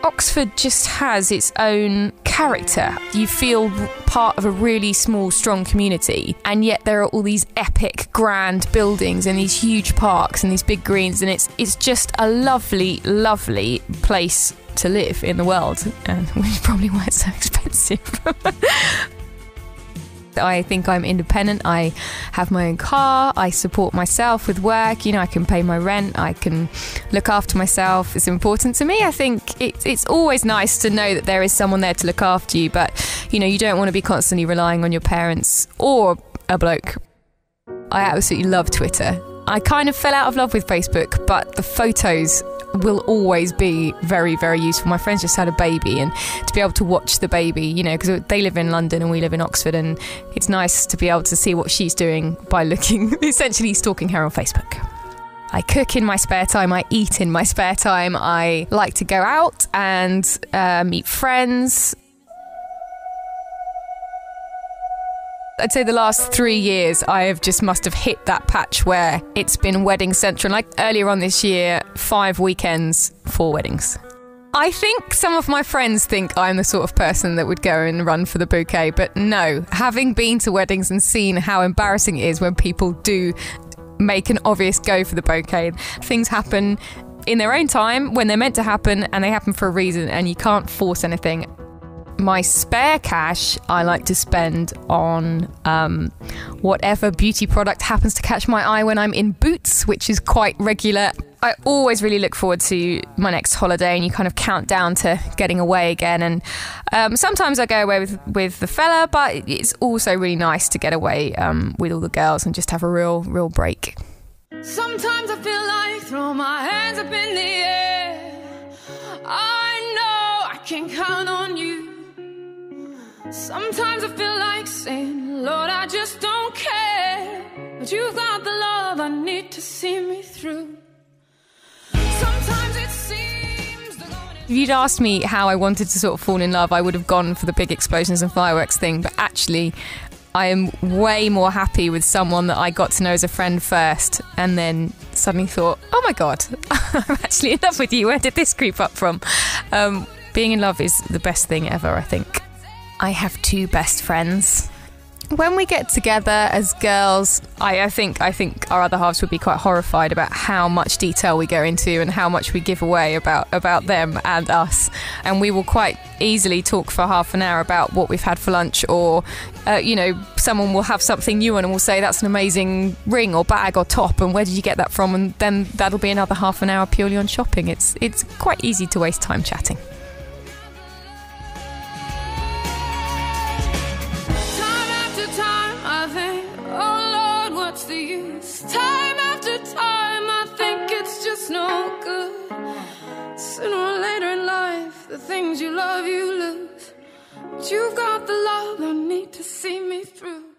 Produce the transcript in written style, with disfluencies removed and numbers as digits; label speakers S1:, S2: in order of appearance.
S1: Oxford just has its own character. You feel part of a really small, strong community, and yet there are all these epic, grand buildings and these huge parks and these big greens, and it's just a lovely, lovely place to live in the world, and which probably why it's so expensive. I think I'm independent. I have my own car. I support myself with work. You know, I can pay my rent. I can look after myself. It's important to me. I think it's always nice to know that there is someone there to look after you, but, you know, you don't want to be constantly relying on your parents or a bloke. I absolutely love Twitter. I kind of fell out of love with Facebook, but the photos will always be very, very useful. My friends just had a baby, and to be able to watch the baby, you know, because they live in London and we live in Oxford, and it's nice to be able to see what she's doing by looking, essentially stalking her on Facebook. I cook in my spare time, I eat in my spare time, I like to go out and meet friends. I'd say the last 3 years I have just must have hit that patch where it's been wedding central. Like earlier on this year, 5 weekends, 4 weddings. I think some of my friends think I'm the sort of person that would go and run for the bouquet, but no, having been to weddings and seen how embarrassing it is when people do make an obvious go for the bouquet, things happen in their own time when they're meant to happen, and they happen for a reason, and you can't force anything. My spare cash I like to spend on whatever beauty product happens to catch my eye when I'm in Boots, which is quite regular. I always really look forward to my next holiday, and you kind of count down to getting away again. And sometimes I go away with the fella, but it's also really nice to get away with all the girls and just have a real break.
S2: Sometimes I feel like throw my hands up in the air. I know I can count on you. Sometimes I feel like saying, Lord, I just don't care, but you've got the love I need to see me through. Sometimes it seems
S1: if you'd asked me how I wanted to sort of fall in love, I would have gone for the big explosions and fireworks thing, but actually I am way more happy with someone that I got to know as a friend first, and then suddenly thought, oh my God, I'm actually in love with you. Where did this creep up from? Being in love is the best thing ever, I think. I have 2 best friends. When we get together as girls, I think our other halves would be quite horrified about how much detail we go into and how much we give away about them and us. And we will quite easily talk for half an hour about what we've had for lunch, or you know, someone will have something new on and we'll say that's an amazing ring or bag or top, and where did you get that from? And then that'll be another half an hour purely on shopping. It's quite easy to waste time chatting.
S2: what's the use? Time after time I think it's just no good. Sooner or later in life, the things you love you lose. But you've got the love I need to see me through.